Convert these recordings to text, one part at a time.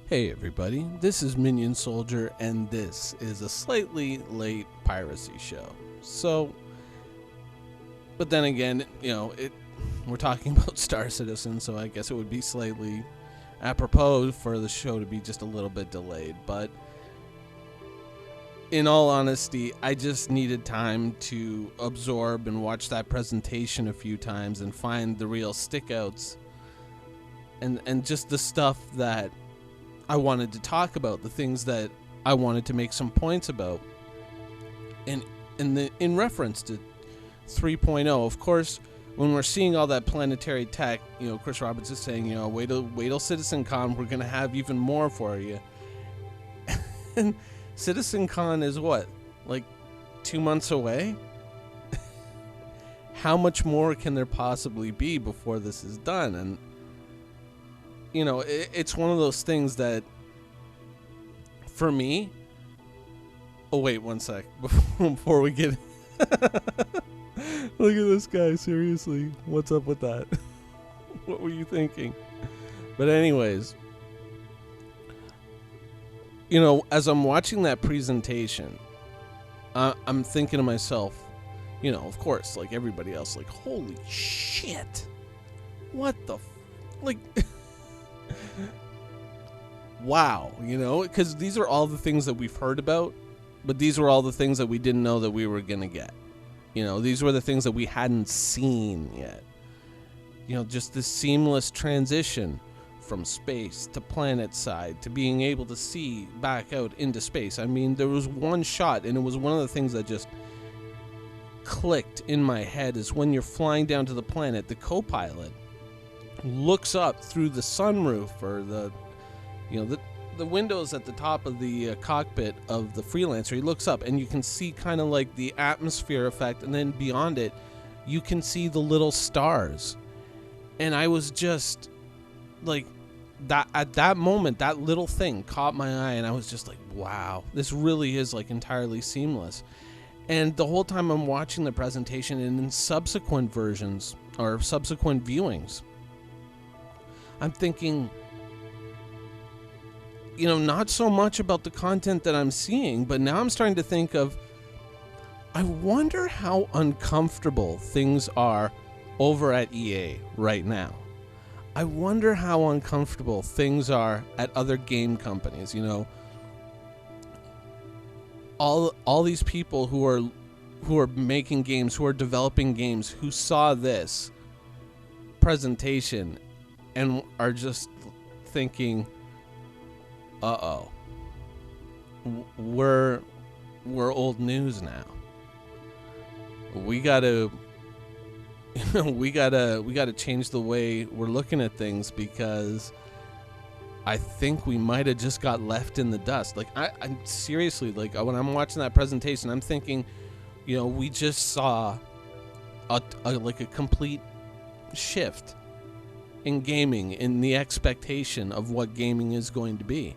Hey everybody, this is Minion Soldier, and this is a slightly late piracy show. But then again, we're talking about Star Citizen, so I guess it would be slightly apropos for the show to be just a little bit delayed. But in all honesty, I just needed time to absorb and watch that presentation a few times and find the real stickouts and just the stuff that I wanted to talk about, the things that I wanted to make some points about. And in reference to 3.0, of course, when we're seeing all that planetary tech, Chris Roberts is saying, wait till CitizenCon, we're going to have even more for you. And CitizenCon is what? Like 2 months away? How much more can there possibly be before this is done? And it's one of those things that, for me... Oh, wait, one sec. Before we get... Look at this guy, seriously. What's up with that? What were you thinking? But anyways, as I'm watching that presentation, I'm thinking to myself, of course, like everybody else, like, holy shit. What the... wow, because these are all the things that we've heard about, but these were all the things that we didn't know that we were going to get. These were the things that we hadn't seen yet. Just this seamless transition from space to planet side to being able to see back out into space. I mean, there was one shot, and it was one of the things that just clicked in my head, is when you're flying down to the planet, the co-pilot looks up through the sunroof or the windows at the top of the cockpit of the Freelancer. He looks up and you can see kind of like the atmosphere effect, and then beyond it you can see the little stars. And I was just like, that at that moment, that little thing caught my eye, and I was just like, wow, this really is like entirely seamless. And the whole time I'm watching the presentation, and in subsequent versions or subsequent viewings, I'm thinking, not so much about the content that I'm seeing, but now I'm starting to think of, I wonder how uncomfortable things are over at EA right now. I wonder how uncomfortable things are at other game companies. All these people who are making games, who are developing games, who saw this presentation and are just thinking, uh-oh, we're old news now. We gotta change the way we're looking at things, because I think we might have just got left in the dust. Like, I'm seriously, like, when I'm watching that presentation, I'm thinking, we just saw a complete shift in gaming, in the expectation of what gaming is going to be,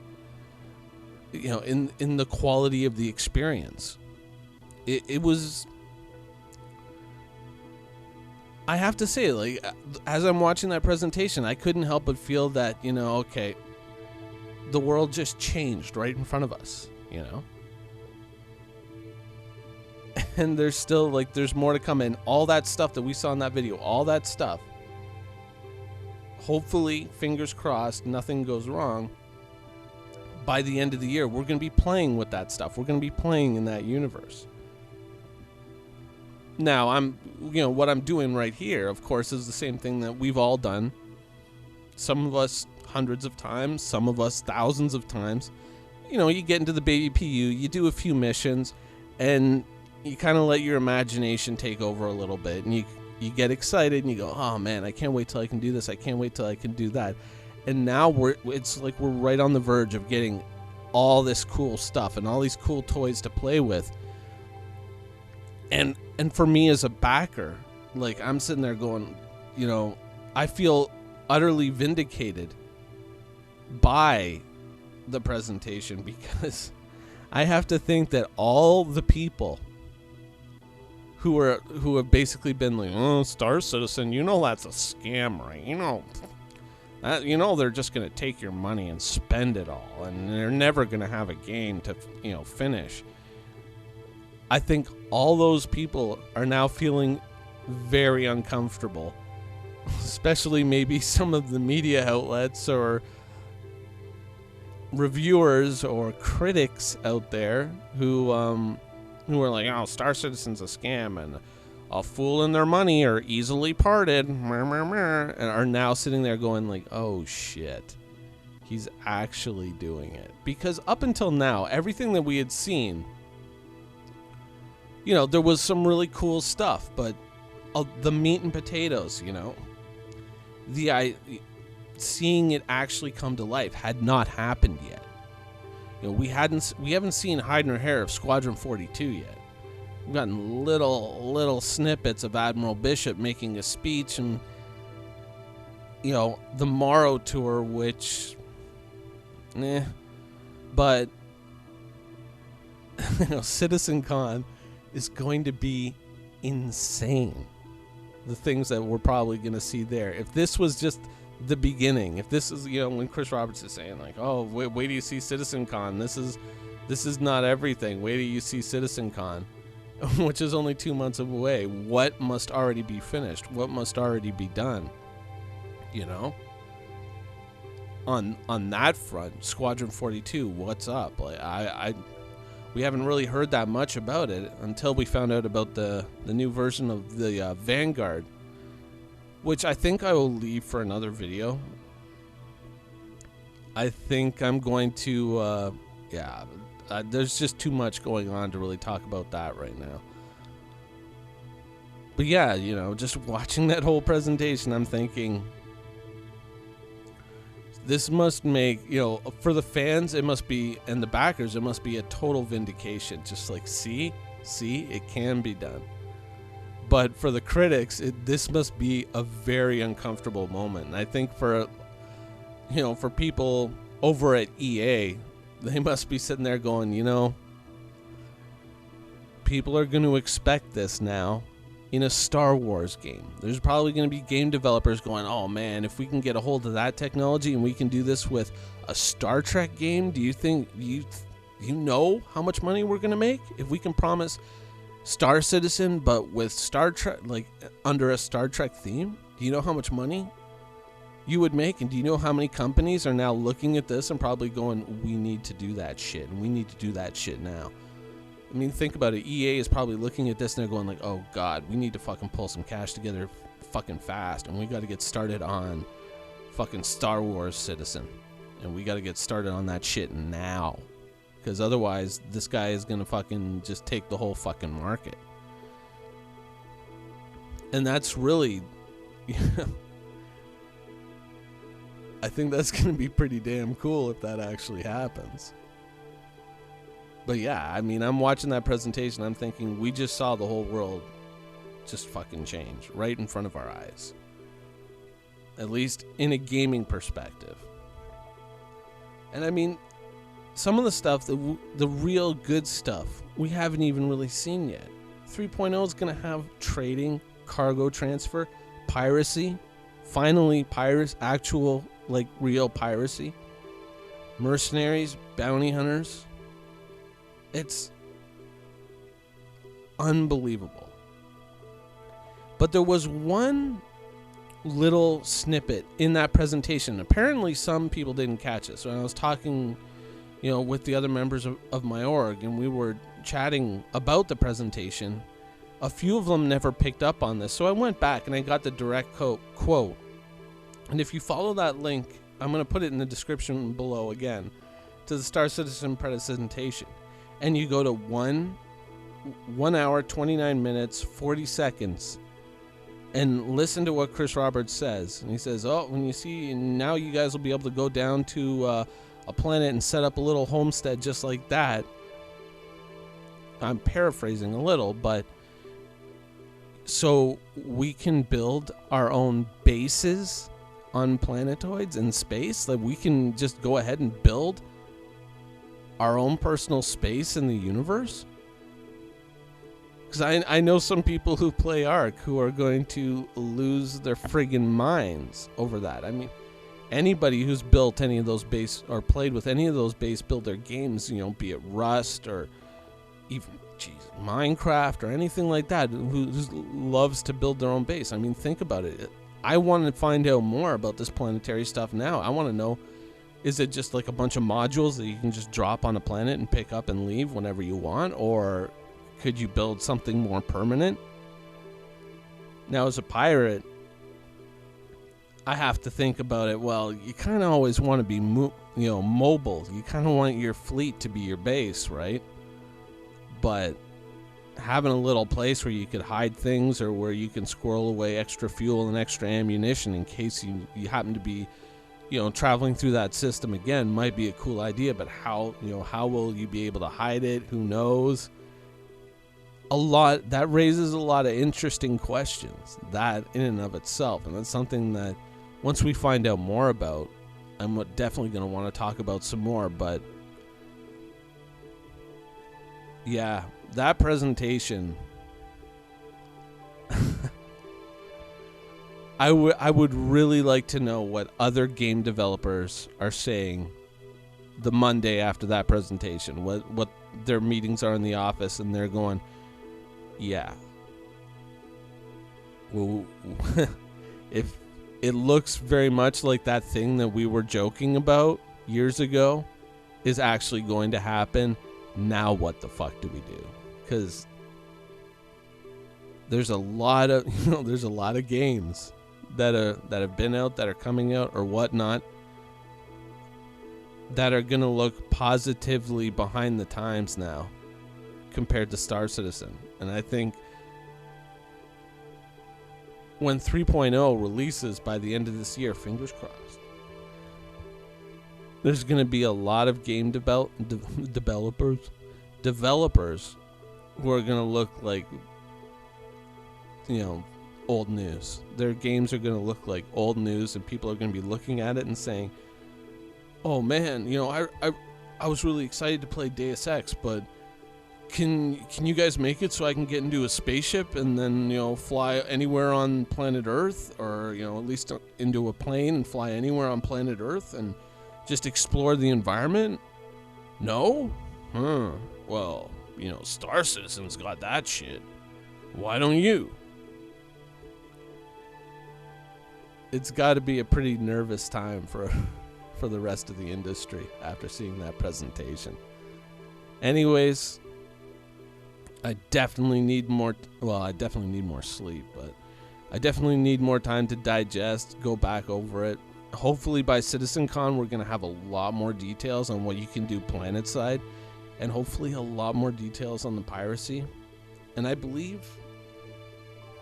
in the quality of the experience. It was, I have to say, like, as I'm watching that presentation, I couldn't help but feel that, okay, the world just changed right in front of us, and there's still, like, there's more to come. And all that stuff that we saw in that video, all that stuff, hopefully, fingers crossed, nothing goes wrong, by the end of the year, we're going to be playing with that stuff. We're going to be playing in that universe. Now, what I'm doing right here, of course, is the same thing that we've all done. Some of us hundreds of times, some of us thousands of times. You get into the baby PU, you do a few missions, and you kind of let your imagination take over a little bit, and you get excited, and you go, oh man, I can't wait till I can do this. I can't wait till I can do that. And now it's like we're right on the verge of getting all this cool stuff and all these cool toys to play with. And for me as a backer, like, I'm sitting there going, I feel utterly vindicated by the presentation, because I have to think that all the people who have basically been like, oh, Star Citizen, that's a scam, right? They're just going to take your money and spend it all, and they're never going to have a game to, finish. I think all those people are now feeling very uncomfortable, especially maybe some of the media outlets or reviewers or critics out there who are like, oh, Star Citizen's a scam and a fool and their money are easily parted, and are now sitting there going like, oh shit, he's actually doing it. Because up until now, everything that we had seen, there was some really cool stuff, but the meat and potatoes, seeing it actually come to life had not happened yet. We haven't seen hide nor hair of Squadron 42 yet. We've gotten little snippets of Admiral Bishop making a speech, and the Morrow tour, which but Citizen Con is going to be insane. The things that we're probably going to see there. If this was just the beginning, if this is, when Chris Roberts is saying like, oh, wait till you see Citizen Con. This is not everything. Wait till you see Citizen Con, which is only 2 months away. What must already be finished? What must already be done? On that front, Squadron 42, what's up? Like we haven't really heard that much about it until we found out about the new version of the Vanguard, which I think I will leave for another video. I think I'm going to, there's just too much going on to really talk about that right now. But yeah, just watching that whole presentation, I'm thinking, this must make, for the fans, it must be, and the backers, it must be a total vindication. Just like, see, it can be done. But for the critics, this must be a very uncomfortable moment. And I think for people over at EA, they must be sitting there going, people are going to expect this now in a Star Wars game. There's probably going to be game developers going, oh man, if we can get a hold of that technology and we can do this with a Star Trek game, do you think you know how much money we're going to make if we can promise Star Citizen but with Star Trek, like under a Star Trek theme? Do you know how much money you would make? And do you know how many companies are now looking at this and probably going, we need to do that shit, and we need to do that shit now? I mean, think about it. EA is probably looking at this and they're going like, oh god, we need to fucking pull some cash together fucking fast, and we got to get started on fucking Star Wars Citizen, and we got to get started on that shit now, because otherwise this guy is gonna fucking just take the whole fucking market. And that's really I think that's gonna be pretty damn cool if that actually happens. But yeah, I mean, I'm watching that presentation, I'm thinking, we just saw the whole world just fucking change right in front of our eyes. At least in a gaming perspective. And I mean, some of the stuff, the real good stuff, we haven't even really seen yet. 3.0 is going to have trading, cargo transfer, piracy, finally actual, like, real piracy, mercenaries, bounty hunters. It's unbelievable. But there was one little snippet in that presentation. Apparently some people didn't catch it. So I was talking, with the other members of my org, and we were chatting about the presentation. A few of them never picked up on this. So I went back and I got the direct quote. And if you follow that link, I'm going to put it in the description below again, to the Star Citizen presentation. And you go to 1 hour, 29 minutes, 40 seconds, and listen to what Chris Roberts says. And he says, oh, when you see, now you guys will be able to go down to a planet and set up a little homestead just like that. I'm paraphrasing a little, but so we can build our own bases on planetoids in space. Like, we can just go ahead and build our own personal space in the universe. Because I know some people who play ARK who are going to lose their friggin' minds over that. I mean, anybody who's built any of those base or played with any of those base builder games, be it Rust or even Minecraft or anything like that, who loves to build their own base. I mean, think about it. I want to find out more about this planetary stuff now. I want to know, is it just like a bunch of modules that you can just drop on a planet and pick up and leave whenever you want? Or could you build something more permanent? Now, as a pirate, I have to think about it. Well, you kind of always want to be, mobile. You kind of want your fleet to be your base, right? But having a little place where you could hide things, or where you can squirrel away extra fuel and extra ammunition in case you happen to be, traveling through that system again, might be a cool idea. But how will you be able to hide it? Who knows? That raises a lot of interesting questions, that in and of itself. And that's something that once we find out more about, I'm definitely going to want to talk about some more. But yeah, that presentation, I would really like to know what other game developers are saying the Monday after that presentation, what their meetings are in the office, and they're going, yeah, well, if it looks very much like that thing that we were joking about years ago is actually going to happen, now what the fuck do we do? Because there's a lot of games that have been out, that are coming out or whatnot, that are gonna look positively behind the times now compared to Star Citizen. And I think when 3.0 releases by the end of this year, fingers crossed, there's going to be a lot of game developers who are going to look like, old news. Their games are going to look like old news, and people are going to be looking at it and saying, oh man, I was really excited to play Deus Ex, but can you guys make it so I can get into a spaceship and then, fly anywhere on planet Earth, or, at least into a plane and fly anywhere on planet Earth and just explore the environment? No? Well, Star Citizen's got that shit. Why don't you? It's got to be a pretty nervous time for the rest of the industry after seeing that presentation. Anyways, I definitely need more sleep, but I definitely need more time to digest, go back over it. Hopefully by CitizenCon, we're going to have a lot more details on what you can do planet side, and hopefully a lot more details on the piracy. And I believe,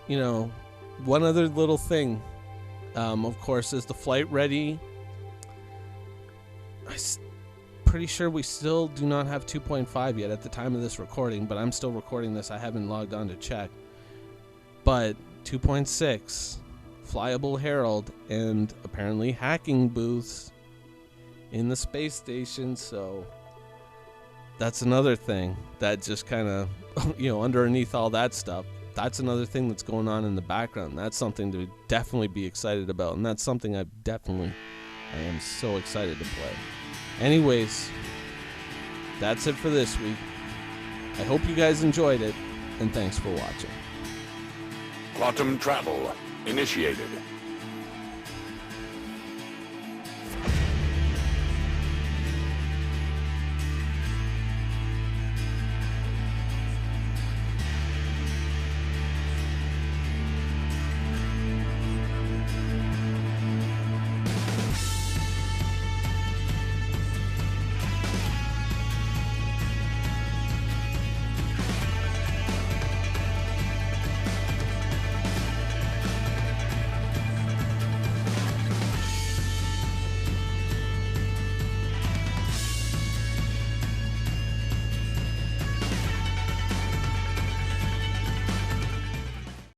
one other little thing, of course, is the flight ready. Pretty sure we still do not have 2.5 yet at the time of this recording, but I'm still recording this. I haven't logged on to check. But 2.6, flyable Herald, and apparently hacking booths in the space station. So that's another thing that just kind of, underneath all that stuff, that's another thing that's going on in the background. That's something to definitely be excited about, and that's something I am so excited to play. Anyways, that's it for this week. I hope you guys enjoyed it, and thanks for watching. Quantum travel initiated.